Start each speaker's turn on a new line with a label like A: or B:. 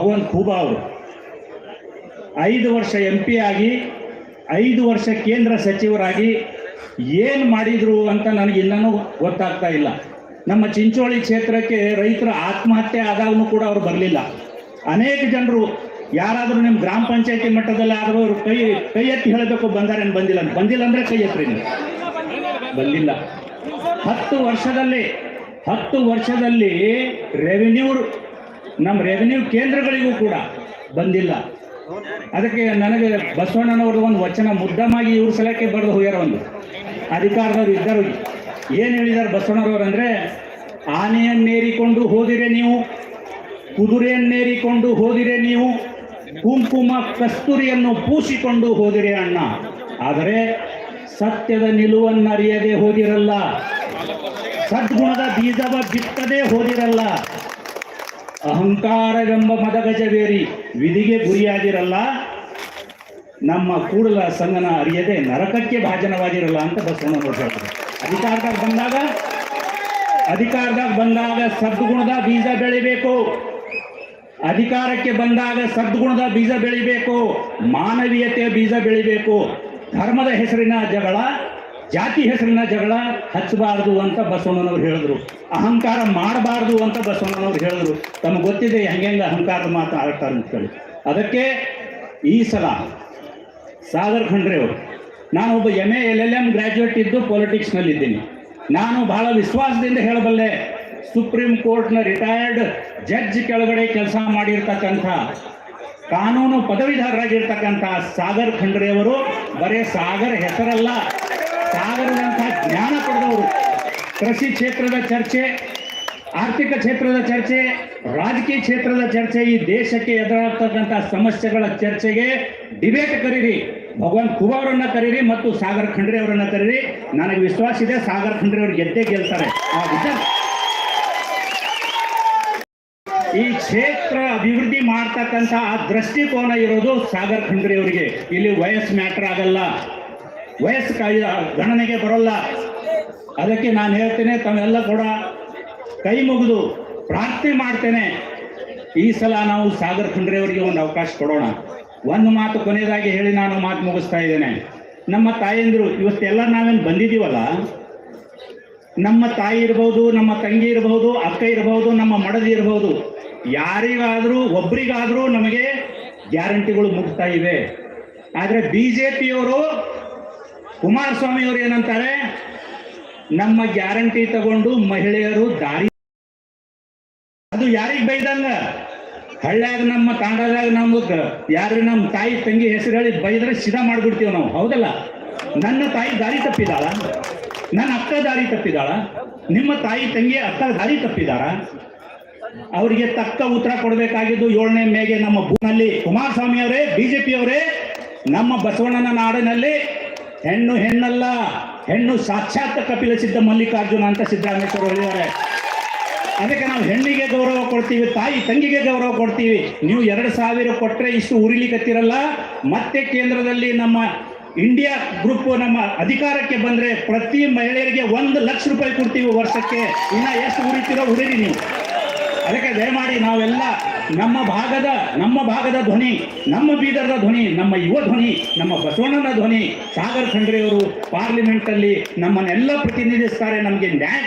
A: ಭಗವಂತ ಖೂಬಾ ಅವರು 5 ವರ್ಷ MP ಆಗಿ 5 ವರ್ಷ ಕೇಂದ್ರ ಸಚಿವರಾಗಿ ಏನು ಮಾಡಿದ್ರು ಅಂತ ನನಗೆ ಇನ್ನೂ ಗೊತ್ತಾಗ್ತಾ ಇಲ್ಲ. ನಮ್ಮ ಚಿಂಚೋಳಿ ಕ್ಷೇತ್ರಕ್ಕೆ ರೈತರ ಆತ್ಮಹತ್ಯೆ ಆದಾಗೂ ಕೂಡ ಅವರು ಬರಲಿಲ್ಲ. ಅನೇಕ ಜನರು ಯಾರಾದರೂ ನಿಮ್ಮ ಗ್ರಾಮ ಪಂಚಾಯತಿ ಮಟ್ಟದಲ್ಲಿ ಆದರೂ ಅವರು ಕೈ ಎತ್ತಿ ಹೇಳಬೇಕು ಬಂದಾರೇನು ಬಂದಿಲ್ಲ ಅಂದರೆ ಕೈ ಎತ್ತರಿ ನೀವು ಬಂದಿಲ್ಲ. 10 ವರ್ಷದಲ್ಲಿ ನಮ್ಮ ರೆವಿನ್ಯೂ ಕೇಂದ್ರಗಳಿಗೂ ಕೂಡ ಬಂದಿಲ್ಲ. ಅದಕ್ಕೆ ನನಗೆ ಬಸವಣ್ಣನವರು ಒಂದು ವಚನ ಮುದ್ದಮಾಗಿ ಇವ್ರ ಸಲಕ್ಕೆ ಬರೆದು ಹೋಗ್ಯಾರ. ಒಂದು ಅಧಿಕಾರದವರು ಇದ್ದರು, ಏನು ಹೇಳಿದ್ದಾರೆ ಬಸವಣ್ಣನವರು ಅಂದರೆ, ಆನೆಯನ್ನೇರಿಕೊಂಡು ಹೋದಿರೆ ನೀವು, ಕುದುರೆಯನ್ನೇರಿಕೊಂಡು ಹೋದಿರೆ ನೀವು, ಕುಂಕುಮ ಕಸ್ತೂರಿಯನ್ನು ಪೂಸಿಕೊಂಡು ಹೋದಿರೆ ಅಣ್ಣ, ಆದರೆ ಸತ್ಯದ ನಿಲುವನ್ನರಿಯದೆ ಹೋದಿರಲ್ಲ, ಸದ್ಗುಣದ ಬೀಜವ ಬಿತ್ತದೇ ಹೋದಿರಲ್ಲ, ಅಹಂಕಾರವೆಂಬ ಮದಗಜವೇರಿ ವಿಧಿಗೆ ಗುರಿಯಾಗಿರಲ್ಲ, ನಮ್ಮ ಕೂಡಲ ಸಂಗನ ಅರಿಯದೆ ನರಕಕ್ಕೆ ಭಾಜನವಾಗಿರಲ್ಲ ಅಂತ ಬಸವಣ್ಣನವರು ಹೇಳ್ತಾರೆ. ಅಧಿಕಾರದಾಗ ಬಂದಾಗ ಸದ್ಗುಣದ ಬೀಜ ಬೆಳಿಬೇಕು. ಅಧಿಕಾರಕ್ಕೆ ಬಂದಾಗ ಸದ್ಗುಣದ ಬೀಜ ಬೆಳಿಬೇಕು, ಮಾನವೀಯತೆಯ ಬೀಜ ಬೆಳಿಬೇಕು. ಧರ್ಮದ ಹೆಸರಿನ ಜಗಳ, ಜಾತಿ ಹೆಸರಿನ ಜಗಳ ಹಚ್ಚಬಾರ್ದು ಅಂತ ಬಸವಣ್ಣನವರು ಹೇಳಿದ್ರು. ಅಹಂಕಾರ ಮಾಡಬಾರ್ದು ಅಂತ ಬಸವಣ್ಣನವರು ಹೇಳಿದ್ರು. ತಮಗೆ ಗೊತ್ತಿದೆ ಹೆಂಗೆ ಅಹಂಕಾರದ ಮಾತು ಆಡ್ತಾರೆ ಅಂತೇಳಿ. ಅದಕ್ಕೆ ಈ ಸಲ ಸಾಗರ್ ಖಂಡ್ರೆ ಅವರು, ನಾನು ಒಬ್ಬ MA LLM ಗ್ರ್ಯಾಜುಯೇಟ್ ಇದ್ದು ಪೊಲಿಟಿಕ್ಸ್ನಲ್ಲಿದ್ದೀನಿ. ನಾನು ಬಹಳ ವಿಶ್ವಾಸದಿಂದ ಹೇಳಬಲ್ಲೆ, ಸುಪ್ರೀಂ ಕೋರ್ಟ್ನ ರಿಟೈರ್ಡ್ ಜಡ್ಜ್ ಕೆಳಗಡೆ ಕೆಲಸ ಮಾಡಿರ್ತಕ್ಕಂಥ, ಕಾನೂನು ಪದವೀಧರರಾಗಿರ್ತಕ್ಕಂಥ ಸಾಗರ್ ಖಂಡ್ರೆ ಅವರು ಬರೇ ಸಾಗರ್ ಹೆಸರಲ್ಲ, ಸಾಗರದಂಥ ಜ್ಞಾನ ಪಡೆದವರು. ಕೃಷಿ ಕ್ಷೇತ್ರದ ಚರ್ಚೆ, ಆರ್ಥಿಕ ಕ್ಷೇತ್ರದ ಚರ್ಚೆ, ರಾಜಕೀಯ ಕ್ಷೇತ್ರದ ಚರ್ಚೆ, ಈ ದೇಶಕ್ಕೆ ಎದುರಾಗ್ತಕ್ಕಂಥ ಸಮಸ್ಯೆಗಳ ಚರ್ಚೆಗೆ ಡಿಬೇಟ್ ಕರೀರಿ, ಭಗವಂತ ಖೂಬಾ ಅವರನ್ನ ಕರೀರಿ ಮತ್ತು ಸಾಗರ್ ಖಂಡ್ರೆ ಅವರನ್ನ ಕರೀರಿ. ನನಗೆ ವಿಶ್ವಾಸ ಇದೆ ಸಾಗರ್ ಖಂಡ್ರೆ ಅವರು ಗೆದ್ದೇ ಗೆಲ್ತಾರೆ. ಈ ಕ್ಷೇತ್ರ ಅಭಿವೃದ್ಧಿ ಮಾಡ್ತಕ್ಕಂಥ ಆ ದೃಷ್ಟಿಕೋನ ಇರೋದು ಸಾಗರ್ ಖಂಡ್ರೆ ಅವರಿಗೆ. ಇಲ್ಲಿ ವಯಸ್ಸು ಮ್ಯಾಟರ್ ಆಗಲ್ಲ, ವಯಸ್ಸು ಗಣನೆಗೆ ಬರೋಲ್ಲ. ಅದಕ್ಕೆ ನಾನು ಹೇಳ್ತೇನೆ, ತಾವೆಲ್ಲ ಕೂಡ ಕೈ ಮುಗಿದು ಪ್ರಾರ್ಥನೆ ಮಾಡ್ತೇನೆ, ಈ ಸಲ ನಾವು ಸಾಗರ್ ಖಂಡ್ರೆ ಅವರಿಗೆ ಒಂದು ಅವಕಾಶ ಕೊಡೋಣ. ಒಂದು ಮಾತು ಕೊನೆಯದಾಗಿ ಹೇಳಿ ನಾನು ಮಾತು ಮುಗಿಸ್ತಾ ಇದ್ದೇನೆ. ನಮ್ಮ ತಾಯಂದಿರು ಇವತ್ತೆಲ್ಲ ನಾವೇನು ಬಂದಿದ್ದೀವಲ್ಲ, ನಮ್ಮ ತಾಯಿ ಇರ್ಬೋದು, ನಮ್ಮ ತಂಗಿ ಇರಬಹುದು, ಅಕ್ಕ ಇರಬಹುದು, ನಮ್ಮ ಮಡದಿ ಇರಬಹುದು, ಯಾರಿಗಾದರೂ ಒಬ್ರಿಗಾದರೂ ನಮಗೆ ಗ್ಯಾರಂಟಿಗಳು ಮುಗ್ತಾ ಇವೆ. ಆದರೆ BJPಯವರು, ಕುಮಾರಸ್ವಾಮಿ ಅವರು ಏನಂತಾರೆ, ನಮ್ಮ ಗ್ಯಾರಂಟಿ ತಗೊಂಡು ಮಹಿಳೆಯರು ದಾರಿ, ಅದು ಯಾರಿಗೆ ಬೈದಂಗ, ಹಳ್ಳ್ಯಾಗ ನಮ್ಮ ತಾಂಡದಾಗ ನಮ್ಗೆ ಯಾರು ನಮ್ಮ ತಾಯಿ ತಂಗಿ ಹೆಸರು ಹೇಳಿ ಬೈದ್ರೆ ಸಿದ್ಧ ಮಾಡ್ಬಿಡ್ತೀವಿ ನಾವು, ಹೌದಲ್ಲ? ನನ್ನ ತಾಯಿ ದಾರಿ ತಪ್ಪಿದಾಳ, ನನ್ನ ಅಕ್ಕ ದಾರಿ ತಪ್ಪಿದಾಳ, ನಿಮ್ಮ ತಾಯಿ ತಂಗಿ ಅಕ್ಕ ದಾರಿ ತಪ್ಪಿದಾರ? ಅವರಿಗೆ ತಕ್ಕ ಉತ್ತರ ಕೊಡಬೇಕಾಗಿದ್ದು 7ನೇ ಮೇಗೆ ನಮ್ಮ ಭೂಮಿಯಲ್ಲಿ. ಕುಮಾರಸ್ವಾಮಿ ಅವರೇ, BJPಯವರೇ, ನಮ್ಮ ಬಸವಣ್ಣನ ನಾಡಿನಲ್ಲಿ ಹೆಣ್ಣು ಹೆಣ್ಣಲ್ಲ, ಹೆಣ್ಣು ಸಾಕ್ಷಾತ್ ಕಪಿಲ ಸಿದ್ಧ ಮಲ್ಲಿಕಾರ್ಜುನ ಅಂತ ಸಿದ್ದರಾಮೇಶ್ವರ ಹೇಳಿದ್ದಾರೆ. ಅದಕ್ಕೆ ನಾವು ಹೆಣ್ಣಿಗೆ ಗೌರವ ಕೊಡ್ತೀವಿ, ತಾಯಿ ತಂಗಿಗೆ ಗೌರವ ಕೊಡ್ತೀವಿ. ನೀವು 2,000 ಕೊಟ್ಟರೆ ಇಷ್ಟು ಉರಿಲಿಕ್ಕತ್ತಿರಲ್ಲ. ಮತ್ತೆ ಕೇಂದ್ರದಲ್ಲಿ ನಮ್ಮ ಇಂಡಿಯಾ ಗ್ರೂಪ್ ನಮ್ಮ ಅಧಿಕಾರಕ್ಕೆ ಬಂದರೆ ಪ್ರತಿ ಮಹಿಳೆಯರಿಗೆ 1 ಲಕ್ಷ ರೂಪಾಯಿ ಕೊಡ್ತೀವಿ ವರ್ಷಕ್ಕೆ. ಇನ್ನು ಎಷ್ಟು ಉರಿತೀರೋ ಉರಿರಿ ನೀವು. ಅದಕ್ಕೆ ದಯಮಾಡಿ ನಾವೆಲ್ಲ ನಮ್ಮ ಭಾಗದ ಧ್ವನಿ, ನಮ್ಮ ಬೀದರ್ದ ಧ್ವನಿ, ನಮ್ಮ ಯುವ ಧ್ವನಿ, ನಮ್ಮ ಬಸವಣ್ಣನ ಧ್ವನಿ ಸಾಗರ್ ಖಂಡ್ರೆ ಅವರು ಪಾರ್ಲಿಮೆಂಟಲ್ಲಿ ನಮ್ಮನ್ನೆಲ್ಲ ಪ್ರತಿನಿಧಿಸ್ತಾರೆ. ನಮಗೆ ನ್ಯಾಯ